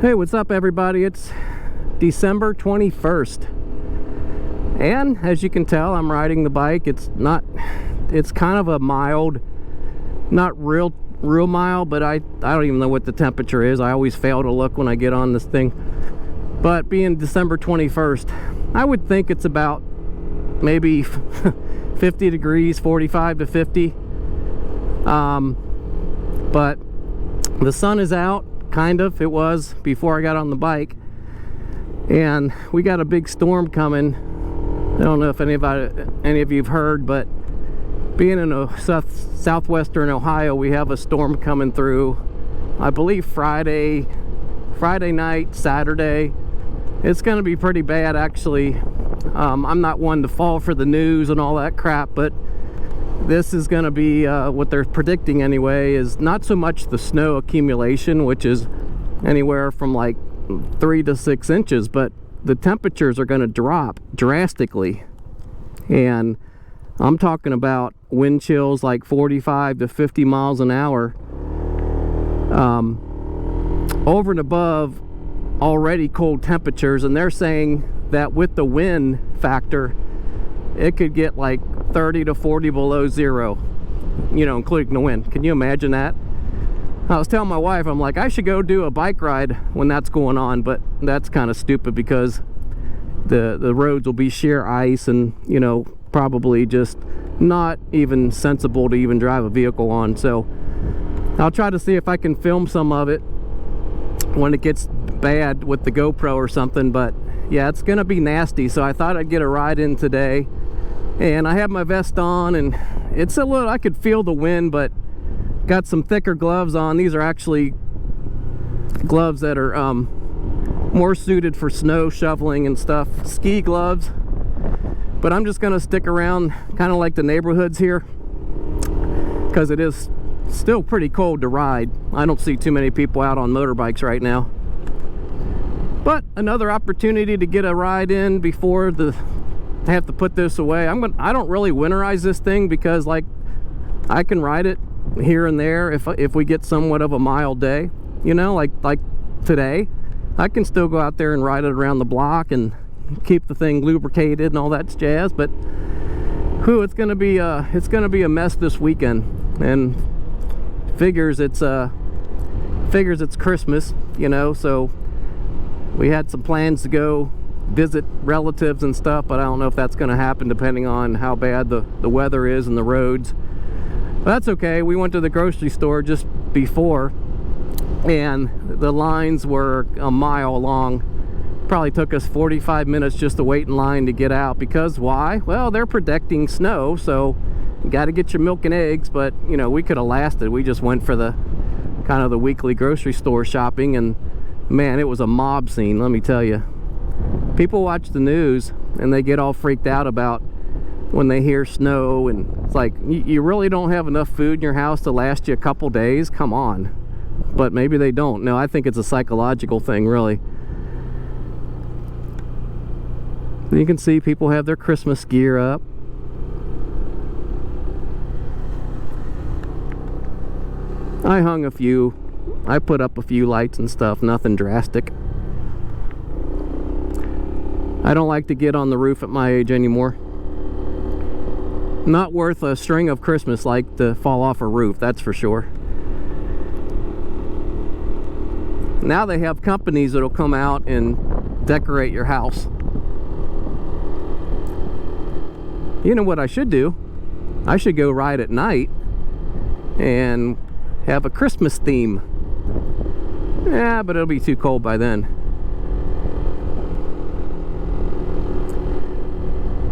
Hey, what's up everybody? It's December 21st. And as you can tell, I'm riding the bike. It's kind of a mild, not real mild, but I don't even know what the temperature is. I always fail to look when I get on this thing. But being December 21st, I would think it's about maybe 50 degrees, 45 to 50. But the sun is out, kind of. It was before I got on the bike. And we got a big storm coming. I don't know if any of you have heard, but being in southwestern Ohio, we have a storm coming through. I believe Friday night, Saturday. It's going to be pretty bad, actually. I'm not one to fall for the news and all that crap, but this is going to be what they're predicting anyway, is not so much the snow accumulation, which is anywhere from like 3 to 6 inches, but the temperatures are going to drop drastically. And I'm talking about wind chills like 45 to 50 miles an hour, over and above already cold temperatures. And they're saying that with the wind factor, it could get like 30 to 40 below zero, you know, including the wind. Can you imagine that? I was telling my wife, I'm like, I should go do a bike ride when that's going on, but that's kind of stupid because the roads will be sheer ice and, you know, probably just not even sensible to even drive a vehicle on. So I'll try to see if I can film some of it when it gets bad with the GoPro or something. But yeah, it's gonna be nasty. So I thought I'd get a ride in today, and I have my vest on, and it's a little, I could feel the wind, but got some thicker gloves on. These are actually gloves that are more suited for snow shoveling and stuff, ski gloves. But I'm just gonna stick around kind of like the neighborhoods here, because it is still pretty cold to ride. I don't see too many people out on motorbikes right now. But another opportunity to get a ride in before I have to put this away. I don't really winterize this thing because, like, I can ride it here and there if we get somewhat of a mild day, you know, like today. I can still go out there and ride it around the block and keep the thing lubricated and all that jazz. But it's gonna be a mess this weekend. And figures it's Christmas, you know, so we had some plans to go visit relatives and stuff, but I don't know if that's going to happen depending on how bad the weather is and the roads. But that's okay. We went to the grocery store just before, and the lines were a mile long. Probably took us 45 minutes just to wait in line to get out. Because why? Well, they're predicting snow, so you got to get your milk and eggs. But you know, we could have lasted. We just went for the kind of the weekly grocery store shopping, and man, it was a mob scene, let me tell you. People watch the news and they get all freaked out about when they hear snow, and it's like, you really don't have enough food in your house to last you a couple days? Come on. But maybe they don't. No, I think it's a psychological thing, really. You can see people have their Christmas gear up. I hung a few. I put up a few lights and stuff, nothing drastic. I don't like to get on the roof at my age anymore. Not worth a string of Christmas lights to fall off a roof, that's for sure. Now they have companies that'll come out and decorate your house. You know what I should do? I should go ride at night and have a Christmas theme. Yeah, but it'll be too cold by then.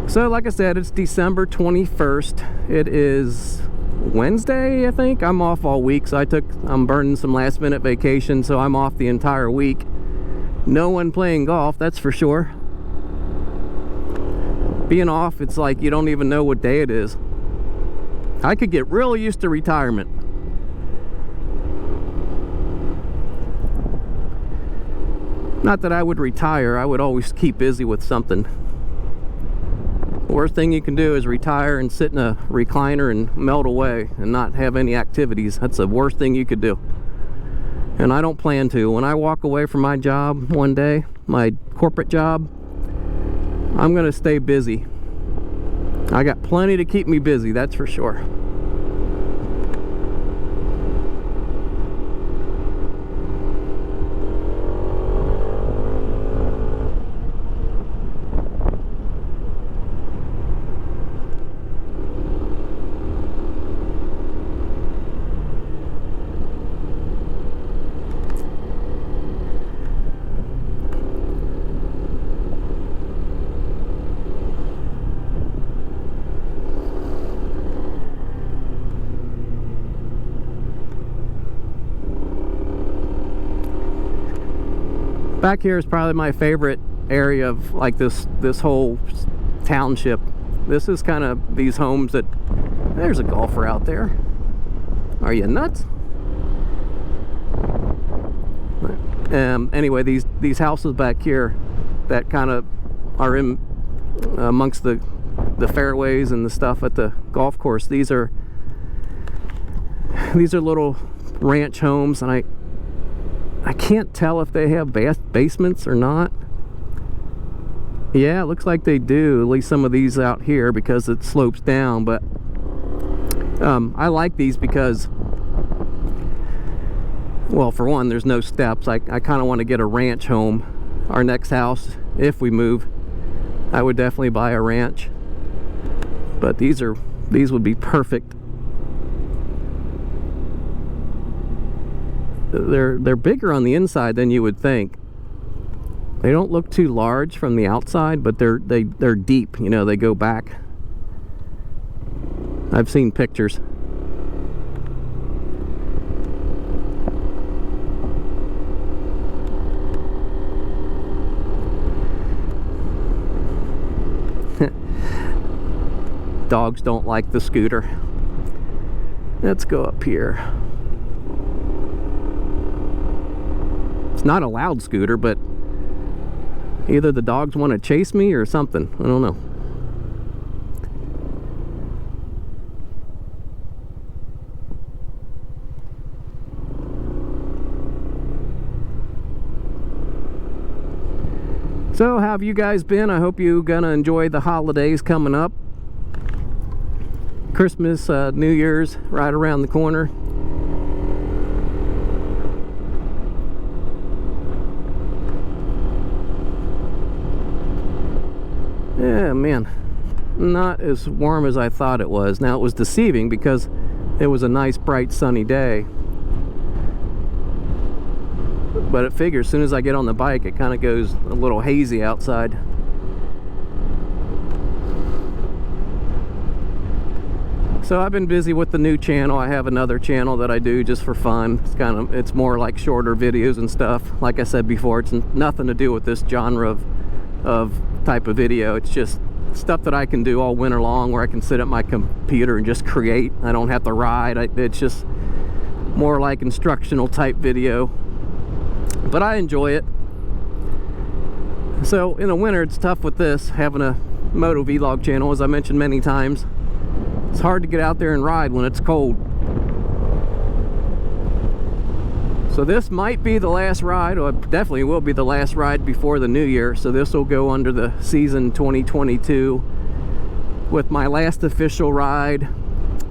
So like I said, it's December 21st. It is Wednesday, I think. I'm off all week, so I'm burning some last minute vacation, so I'm off the entire week. No one playing golf, that's for sure. Being off, it's like you don't even know what day it is. I could get real used to retirement. Not that I would retire, I would always keep busy with something. The worst thing you can do is retire and sit in a recliner and melt away and not have any activities. That's the worst thing you could do. And I don't plan to. When I walk away from my job one day, my corporate job, I'm gonna stay busy. I got plenty to keep me busy, that's for sure. Back here is probably my favorite area of like this whole township. This is kind of these homes that, there's a golfer out there. Are you nuts? Anyway, these houses back here that kind of are in amongst the fairways and the stuff at the golf course. These are little ranch homes, and I can't tell if they have basements or not. Yeah, it looks like they do, at least some of these out here, because it slopes down. But I like these because, well, for one, there's no steps. I kind of want to get a ranch home. Our next house, if we move, I would definitely buy a ranch. But these would be perfect. They're bigger on the inside than you would think. They don't look too large from the outside, but they're deep. You know, they go back. I've seen pictures. Dogs don't like the scooter. Let's go up here. It's not a loud scooter, but either the dogs want to chase me or something. I don't know. So, how have you guys been? I hope you're gonna enjoy the holidays coming up. Christmas, New Year's, right around the corner. Yeah, man, not as warm as I thought it was. Now, it was deceiving because it was a nice, bright, sunny day. But it figures as soon as I get on the bike, it kind of goes a little hazy outside. So I've been busy with the new channel. I have another channel that I do just for fun. It's more like shorter videos and stuff. Like I said before, it's nothing to do with this genre of type of video. It's just stuff that I can do all winter long, where I can sit at my computer and just create. I don't have to ride. It's just more like instructional type video, but I enjoy it. So in the winter, it's tough with this, having a moto vlog channel. As I mentioned many times, it's hard to get out there and ride when it's cold. So this might be the last ride, or definitely will be the last ride before the new year. So this will go under the season 2022 with my last official ride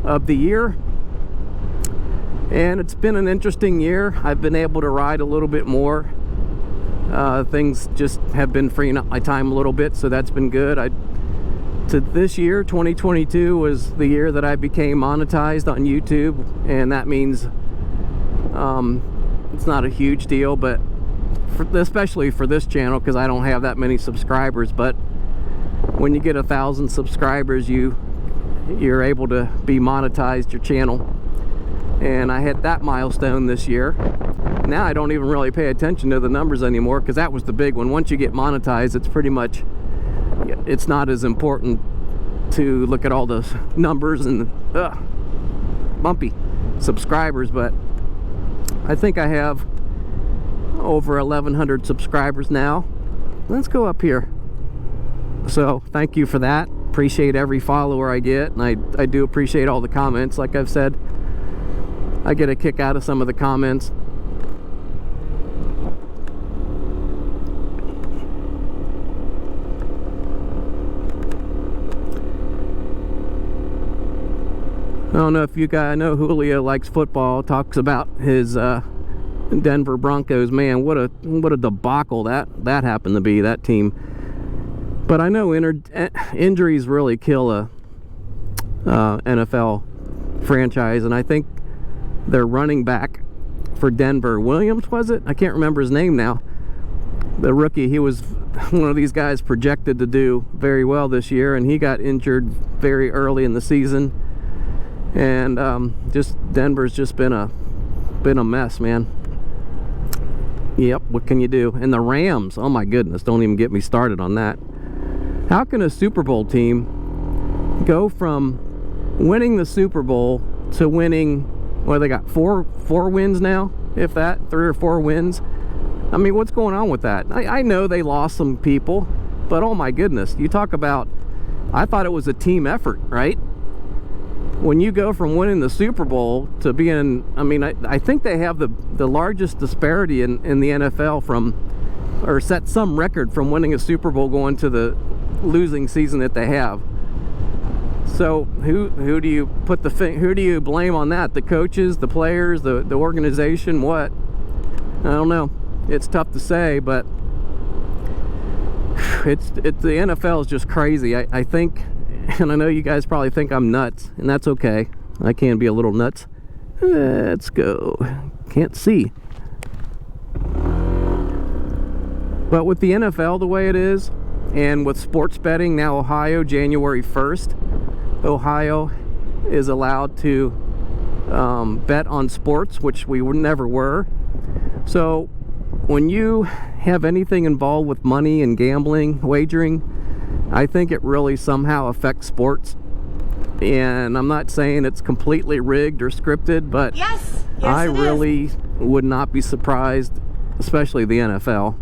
of the year. And it's been an interesting year. I've been able to ride a little bit more. Things just have been freeing up my time a little bit, so that's been good. This year, 2022, was the year that I became monetized on YouTube, and that means it's not a huge deal, but especially for this channel, because I don't have that many subscribers. But when you get 1,000 subscribers, you're able to be monetized your channel, and I hit that milestone this year. Now I don't even really pay attention to the numbers anymore, because that was the big one. Once you get monetized, it's pretty much, it's not as important to look at all the numbers and bumpy subscribers. But I think I have over 1,100 subscribers now. Let's go up here. So thank you for that. Appreciate every follower I get, and I do appreciate all the comments. Like I've said, I get a kick out of some of the comments. don't know if you guys, I know Julio likes football, talks about his Denver Broncos. Man, what a debacle that happened to be, that team. But I know injuries really kill a NFL franchise, and I think their running back for Denver, Williams, was it? I can't remember his name now. The rookie, he was one of these guys projected to do very well this year, and he got injured very early in the season. And just Denver's just been a mess, man. Yep, what can you do? And the Rams, oh my goodness, don't even get me started on that. How can a Super Bowl team go from winning the Super Bowl to winning, what, they got four wins now, if that, 3 or 4 wins? I mean, what's going on with that? I know they lost some people, but oh my goodness, you talk about, I thought it was a team effort, right? When you go from winning the Super Bowl to being, I mean, I think they have the largest disparity in the NFL from, or set some record from winning a Super Bowl going to the losing season that they have. So who do you put who do you blame on that? The coaches, the players, the organization, what? I don't know. It's tough to say, but it's the NFL is just crazy. I think, and I know you guys probably think I'm nuts, and that's okay. I can be a little nuts. Let's go. Can't see. But with the NFL the way it is, and with sports betting now, Ohio, January 1st, Ohio is allowed to bet on sports, which we never were. So when you have anything involved with money and gambling, wagering, I think it really somehow affects sports. And I'm not saying it's completely rigged or scripted, but yes, I really would not be surprised, especially the NFL,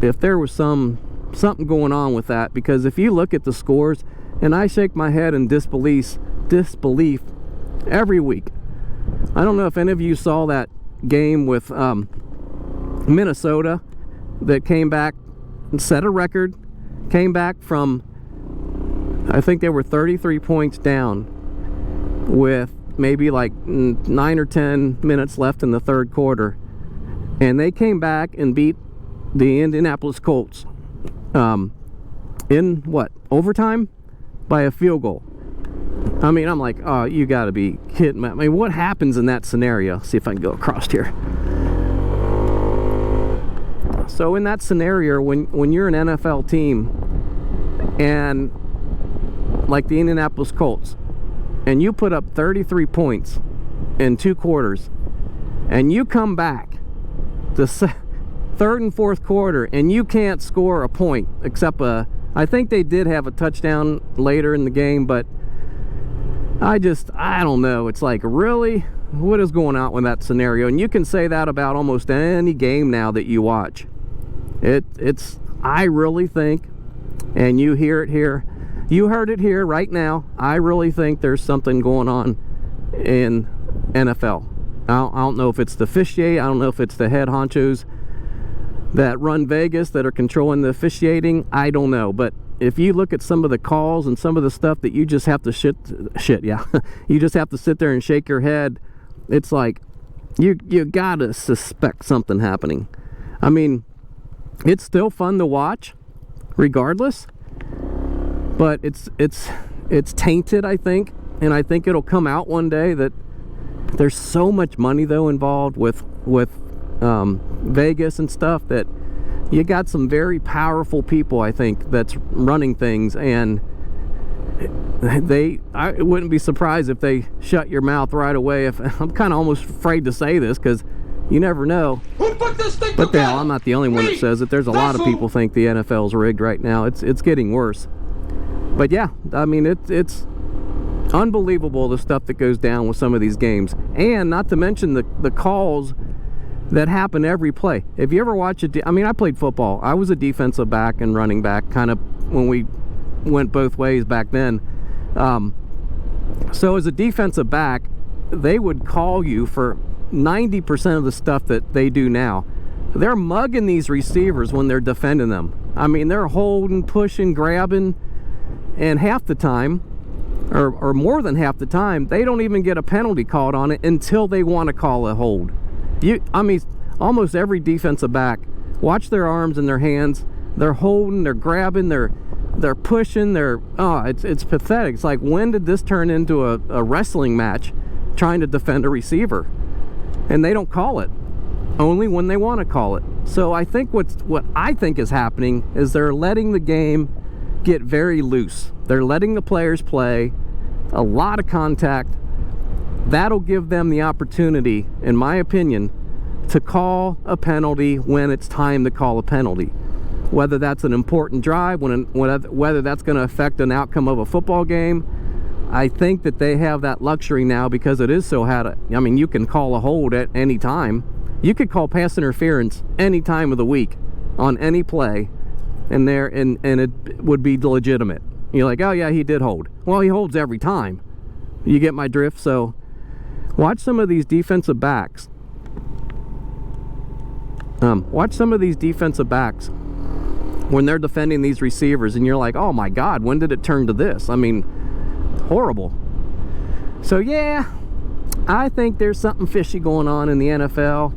if there was something going on with that. Because if you look at the scores, and I shake my head in disbelief every week. I don't know if any of you saw that game with Minnesota that came back and set a record, came back from, I think they were 33 points down with maybe like 9 or 10 minutes left in the third quarter, and they came back and beat the Indianapolis Colts in what, overtime, by a field goal. I mean, I'm like, oh, you got to be kidding me. I mean, what happens in that scenario? See if I can go across here. So in that scenario, when you're an NFL team, and like the Indianapolis Colts, and you put up 33 points in 2 quarters, and you come back the third and fourth quarter, and you can't score a point except I think they did have a touchdown later in the game, but I don't know. It's like, really? What is going on with that scenario? And you can say that about almost any game now that you watch. I really think, and you hear it here, you heard it here right now, I really think there's something going on in NFL. I don't know if it's the officiating, I don't know if it's the head honchos that run Vegas that are controlling the officiating, I don't know. But if you look at some of the calls and some of the stuff that you just have to you just have to sit there and shake your head, it's like you gotta suspect something happening. I mean, it's still fun to watch regardless, but it's tainted, I think, and I think it'll come out one day that there's so much money though involved with Vegas and stuff, that you got some very powerful people, I think, that's running things, and I wouldn't be surprised if they shut your mouth right away. If I'm kind of almost afraid to say this because you never know. But hell, I'm not the only one that says it. There's a lot of people think the NFL's rigged right now. It's getting worse. But yeah, I mean, it's unbelievable the stuff that goes down with some of these games, and not to mention the calls that happen every play. If you ever watch I mean, I played football. I was a defensive back and running back, kind of when we went both ways back then. So as a defensive back, they would call you for 90% of the stuff that they do now. They're mugging these receivers when they're defending them. I mean, they're holding, pushing, grabbing, and half the time or more than half the time, they don't even get a penalty called on it until they want to call a hold. I mean, almost every defensive back, watch their arms and their hands. They're holding, they're grabbing, they're pushing, it's pathetic. It's like, when did this turn into a wrestling match trying to defend a receiver? And they don't call it, only when they want to call it. So I think what I think is happening is they're letting the game get very loose. They're letting the players play a lot of contact. That'll give them the opportunity, in my opinion, to call a penalty when it's time to call a penalty. Whether that's an important drive, whether that's going to affect an outcome of a football game. I think that they have that luxury now because it is so hard. I mean, you can call a hold at any time. You could call pass interference any time of the week on any play, and it would be legitimate. You're like, oh yeah, he did hold. Well, he holds every time. You get my drift? So watch some of these defensive backs. Watch some of these defensive backs when they're defending these receivers, and you're like, oh my God, when did it turn to this? I mean, horrible. So yeah, I think there's something fishy going on in the NFL,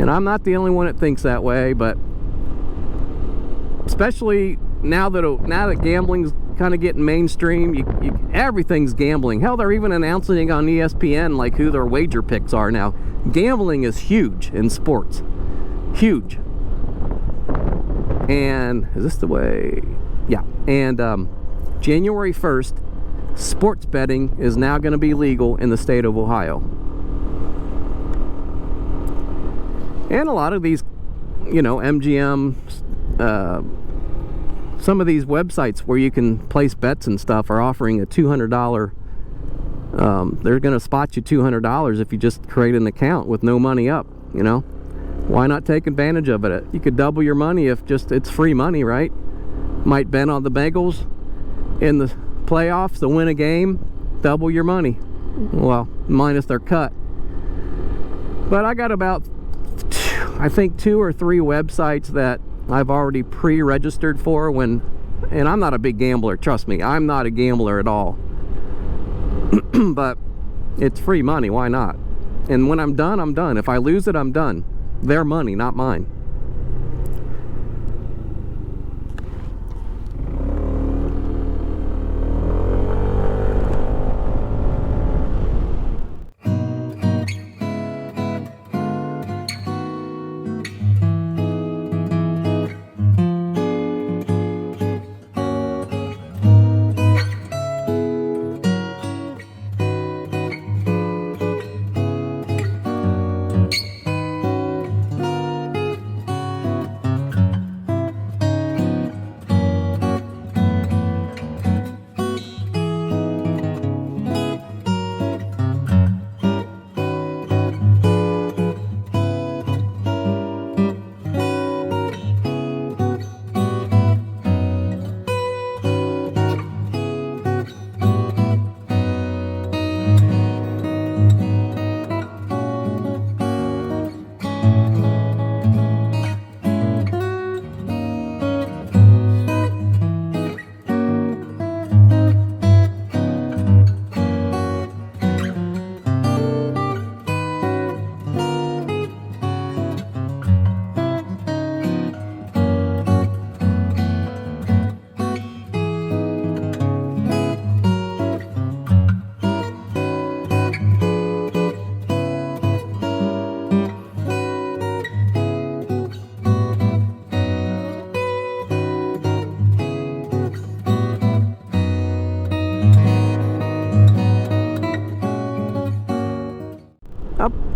and I'm not the only one that thinks that way. But especially now that gambling's kind of getting mainstream, everything's gambling. Hell, they're even announcing on ESPN like who their wager picks are now. Gambling is huge in sports, huge. And is this the way? Yeah. And January 1st, sports betting is now going to be legal in the state of Ohio. And a lot of these, MGM, some of these websites where you can place bets and stuff are offering a $200. They're going to spot you $200 if you just create an account with no money up, Why not take advantage of it? You could double your money if it's free money, right? Might bet on the Bengals in the playoffs to win a game, double your money. Well, minus their cut. But I got about, I think, 2 or 3 websites that I've already pre-registered for and I'm not a big gambler, trust me. I'm not a gambler at all. But it's free money, why not? And when I'm done, I'm done. If I lose it, I'm done. Their money, not mine.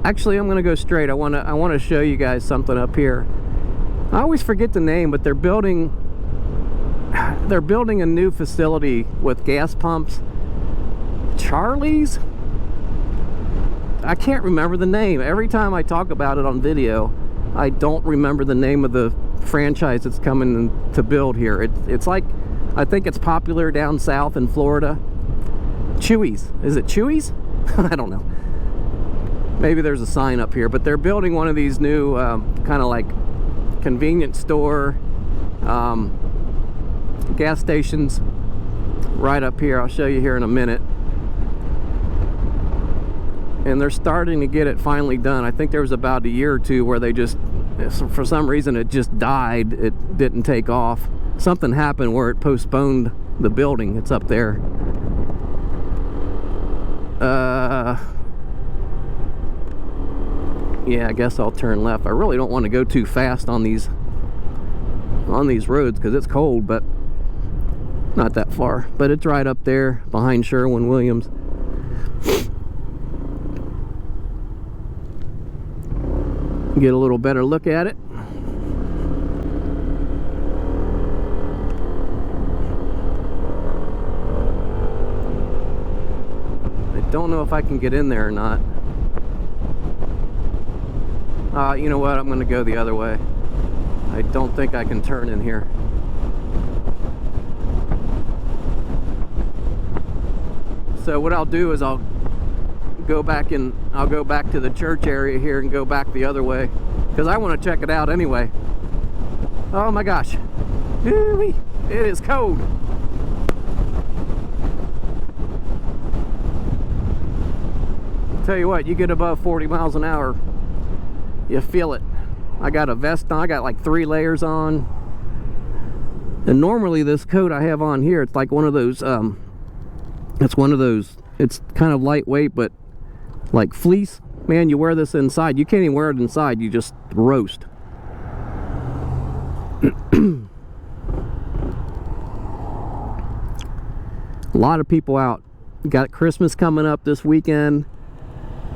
Actually, I'm going to go straight. I want to show you guys something up here. I always forget the name, but they're building a new facility with gas pumps. Charlie's? I can't remember the name. Every time I talk about it on video, I don't remember the name of the franchise that's coming to build here. It's like, I think it's popular down south in Florida. Chewy's. Is it Chewy's? I don't know. Maybe there's a sign up here, but they're building one of these new kind of like convenience store gas stations right up here. I'll show you here in a minute. And they're starting to get it finally done. I think there was about a year or two where they just, for some reason, it just died. It didn't take off. Something happened where it postponed the building. It's up there. Yeah, I guess I'll turn left. I really don't want to go too fast on these roads because it's cold, but not that far. But it's right up there behind Sherwin-Williams. Get a little better look at it. I don't know if I can get in there or not. You know what? I'm going to go the other way. I don't think I can turn in here. So what I'll do is I'll go back to the church area here and go back the other way because I want to check it out anyway. Oh my gosh. It is cold. Tell you what, you get above 40 miles an hour, you feel it. I got a vest on. I got like 3 layers on. And normally this coat I have on here, it's like one of those, it's kind of lightweight, but like fleece. Man, you wear this inside. You can't even wear it inside. You just roast. A lot of people out. Got Christmas coming up this weekend.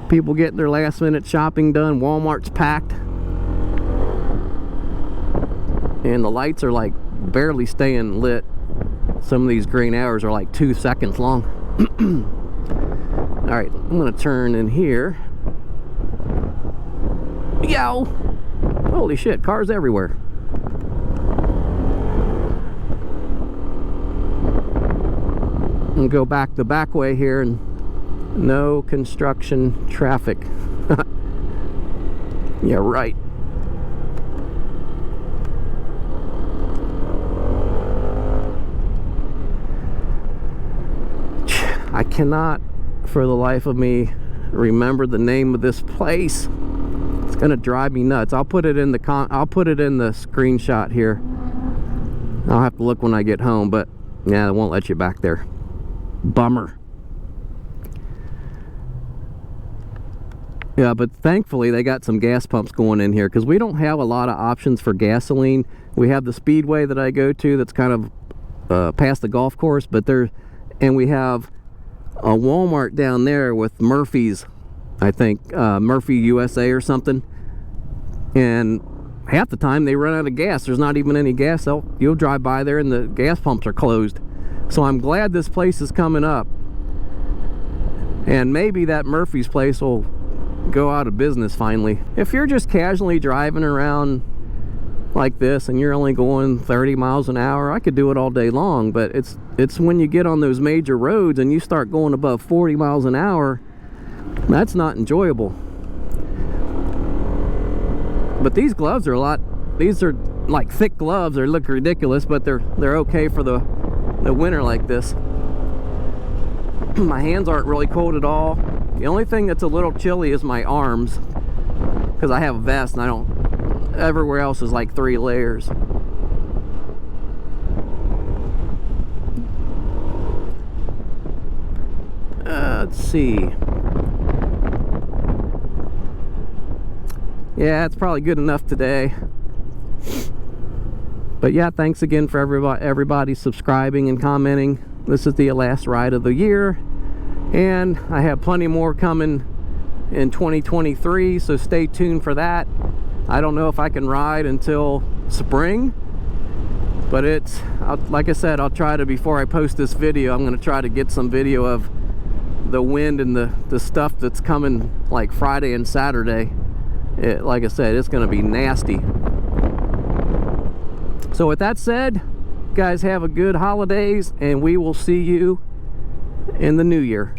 People getting their last minute shopping done. Walmart's packed. And the lights are like barely staying lit. Some of these green hours are like 2 seconds long. Alright, I'm gonna turn in here. Yow! Holy shit, cars everywhere. And go back the back way here, and no construction traffic. Yeah, right. I cannot for the life of me remember the name of this place. It's gonna drive me nuts. I'll put it in the screenshot here. I'll have to look when I get home, but yeah, they won't let you back there. Bummer. Yeah, but thankfully they got some gas pumps going in here because we don't have a lot of options for gasoline. We have the Speedway that I go to that's kind of past the golf course, and we have a Walmart down there with Murphy's, I think, Murphy USA or something. And half the time they run out of gas. There's not even any gas. You'll drive by there and the gas pumps are closed. So I'm glad this place is coming up. And maybe that Murphy's place will go out of business finally. If you're just casually driving around like this and you're only going 30 miles an hour, I could do it all day long. But it's when you get on those major roads and you start going above 40 miles an hour, that's not enjoyable. But these gloves are these are like thick gloves. They look ridiculous, but they're okay for the winter like this. My hands aren't really cold at all. The only thing that's a little chilly is my arms, because I have a vest and everywhere else is like 3 layers. Let's see. Yeah, it's probably good enough today. But yeah, thanks again for everybody subscribing and commenting. This is the last ride of the year, and I have plenty more coming in 2023, so stay tuned for that. I don't know if I can ride until spring, but like I said, I'll try to, before I post this video, I'm going to try to get some video of the wind and the stuff that's coming like Friday and Saturday. Like I said, it's going to be nasty. So with that said, guys, have a good holidays, and we will see you in the new year.